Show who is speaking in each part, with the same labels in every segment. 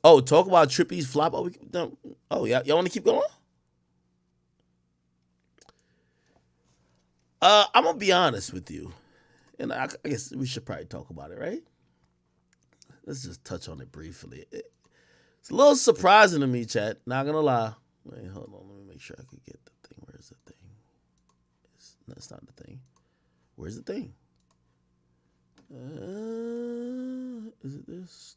Speaker 1: Oh, talk about Trippie's flop. Oh, no. Oh, yeah. Y'all want to keep going? I'm gonna be honest with you, and I guess we should probably talk about it, right? Let's just touch on it briefly. It's a little surprising to me, chat. Not gonna lie. Wait, hold on. Let me make sure I can get the thing. Where's the thing? That's not the thing. Where's the thing? Is it this?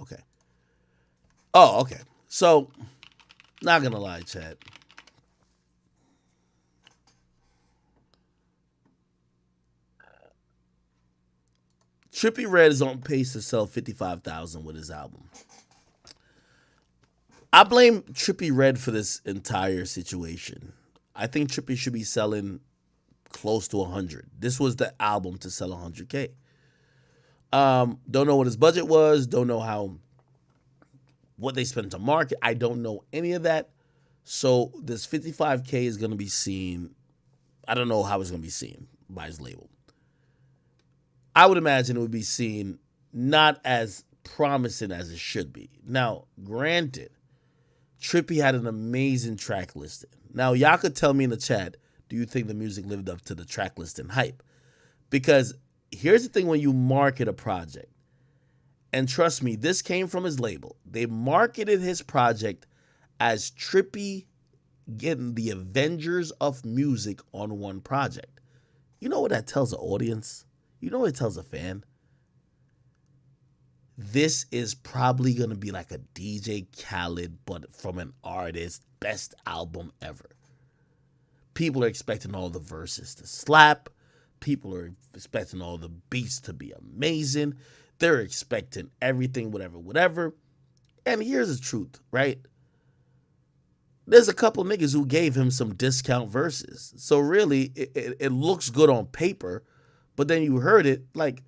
Speaker 1: Okay. Oh, okay. So, not gonna lie, chat. Trippie Red is on pace to sell 55,000 with his album. I blame Trippie Red for this entire situation. I think Trippie should be selling close to 100. This was the album to sell 100K. Don't know what his budget was. Don't know what they spent to market. I don't know any of that. So this 55K is going to be seen. I don't know how it's going to be seen by his label. I would imagine it would be seen not as promising as it should be. Now, granted, Trippie had an amazing track listing. Now, y'all could tell me in the chat, do you think the music lived up to the track listing hype? Because here's the thing when you market a project, and trust me, this came from his label. They marketed his project as Trippie getting the Avengers of music on one project. You know what that tells the audience? You know what it tells a fan? This is probably going to be like a DJ Khaled, but from an artist, best album ever. People are expecting all the verses to slap. People are expecting all the beats to be amazing. They're expecting everything, whatever. And here's the truth, right? There's a couple niggas who gave him some discount verses. So really, it looks good on paper, but then you heard it, like,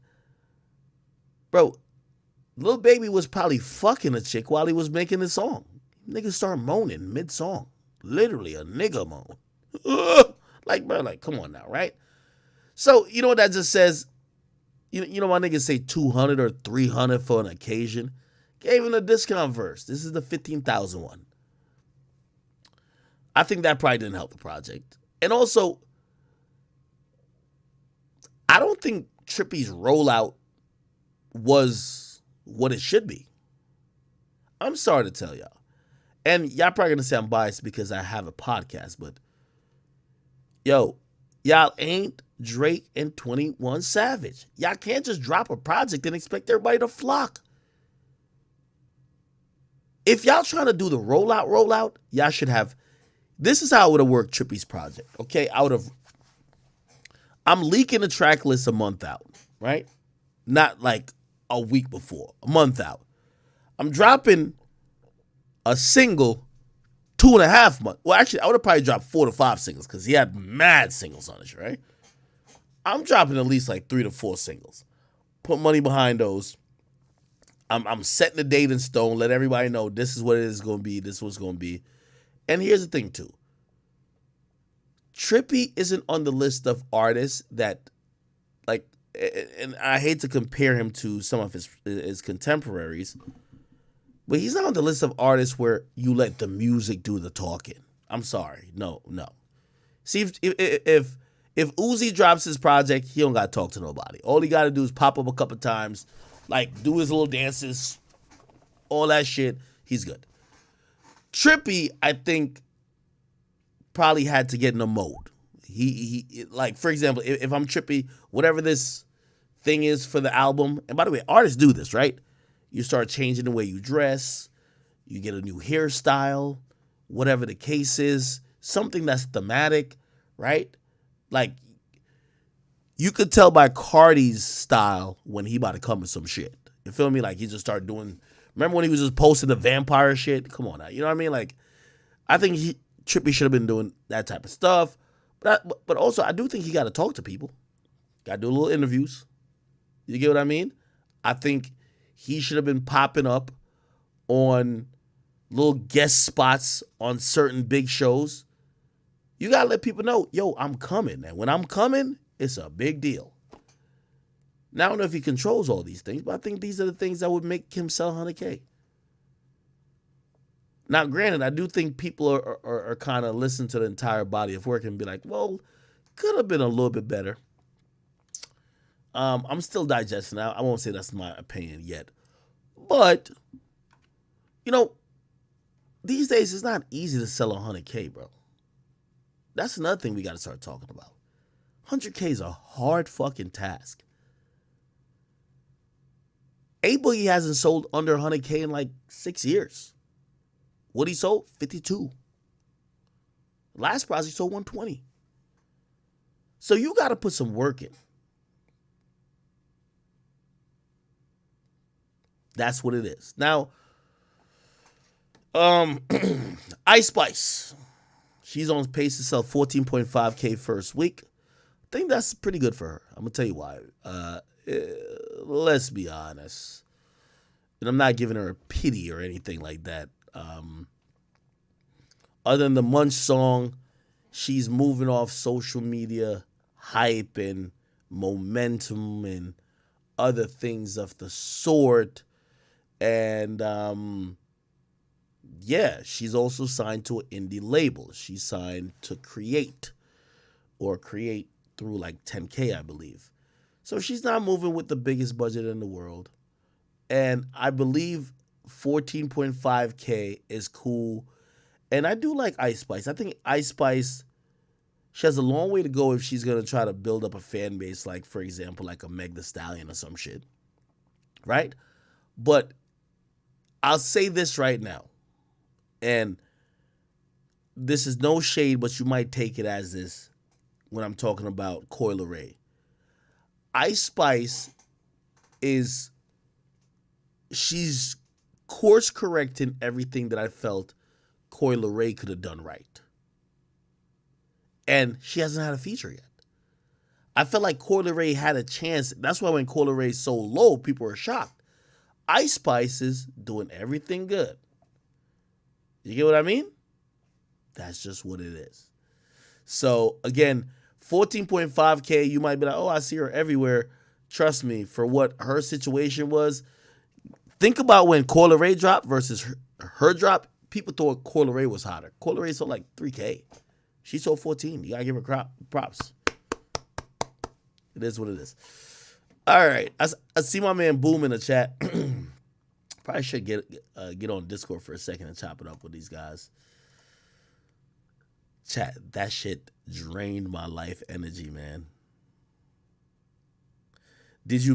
Speaker 1: bro, Lil Baby was probably fucking a chick while he was making the song. Niggas start moaning mid-song. Literally a nigga moan. Like, bro, like, come on now, right? So, you know what that just says? You know my niggas say 200 or 300 for an occasion? Gave him a discount verse. This is the 15,000 one. I think that probably didn't help the project. And also, I don't think Trippie's rollout was what it should be. I'm sorry to tell y'all. And y'all probably gonna say I'm biased because I have a podcast, but yo, y'all ain't Drake and 21 Savage. Y'all can't just drop a project and expect everybody to flock. If y'all trying to do the rollout, y'all should have. This is how it would have worked Trippie's project. Okay, I'm leaking the track list a month out, right? Not like a week before, a month out. I'm dropping a single 2.5 months. Well, actually, I would have probably dropped 4 to 5 singles because he had mad singles on it, right? I'm dropping at least like 3 to 4 singles. Put money behind those. I'm setting the date in stone. Let everybody know this is what it is going to be. This is what's going to be. And here's the thing, too. Trippie isn't on the list of artists that, like, and I hate to compare him to some of his contemporaries, but he's not on the list of artists where you let the music do the talking. I'm sorry. No. See, if Uzi drops his project, he don't got to talk to nobody. All he got to do is pop up a couple times, like, do his little dances, all that shit. He's good. Trippie, I think, probably had to get in a mode. He like, for example, if I'm Trippie, whatever this thing is for the album, and by the way, artists do this, right? You start changing the way you dress, you get a new hairstyle, whatever the case is, something that's thematic, right? Like, you could tell by Cardi's style when he about to come with some shit. You feel me? Like, he just started doing. Remember when he was just posting the vampire shit? Come on now. You know what I mean? Like, I think Trippie should have been doing that type of stuff. But also, I do think he got to talk to people. Got to do little interviews. You get what I mean? I think he should have been popping up on little guest spots on certain big shows. You got to let people know, yo, I'm coming. And when I'm coming, it's a big deal. Now, I don't know if he controls all these things, but I think these are the things that would make him sell 100K. Now, granted, I do think people are kind of listening to the entire body of work and be like, well, could have been a little bit better. I'm still digesting that. I won't say that's my opinion yet. But, you know, these days it's not easy to sell 100K, bro. That's another thing we got to start talking about. 100K is a hard fucking task. A Boogie hasn't sold under 100K in like 6 years. What he sold? 52. Last prize he sold 120. So you got to put some work in. That's what it is. Now, Ice Spice. She's on pace to sell 14.5K first week. I think that's pretty good for her. I'm going to tell you why. Let's be honest. And I'm not giving her a pity or anything like that. Other than the Munch song, she's moving off social media hype and momentum and other things of the sort. And yeah, she's also signed to an indie label. She's signed to Create through like 10K, I believe. So she's not moving with the biggest budget in the world. And I believe 14.5K is cool. And I do like Ice Spice. I think Ice Spice, she has a long way to go if she's going to try to build up a fan base, like, for example, like a Meg Thee Stallion or some shit. Right? But I'll say this right now. And this is no shade, but you might take it as this when I'm talking about Coi Leray. Ice Spice she's course correcting everything that I felt Coi Leray could have done right. And she hasn't had a feature yet. I felt like Coi Leray had a chance. That's why when Coi Leray's so low, people were shocked. Ice Spice is doing everything good. You get what I mean? That's just what it is. So, again, 14.5K, you might be like, oh, I see her everywhere. Trust me, for what her situation was, think about when Coi Leray dropped versus her drop. People thought Coi Leray was hotter. Coi Leray sold like 3K. She sold 14. You got to give her props. It is what it is. All right. I see my man Boom in the chat. Probably should get on Discord for a second and chop it up with these guys. Chat, that shit drained my life energy, man. Did you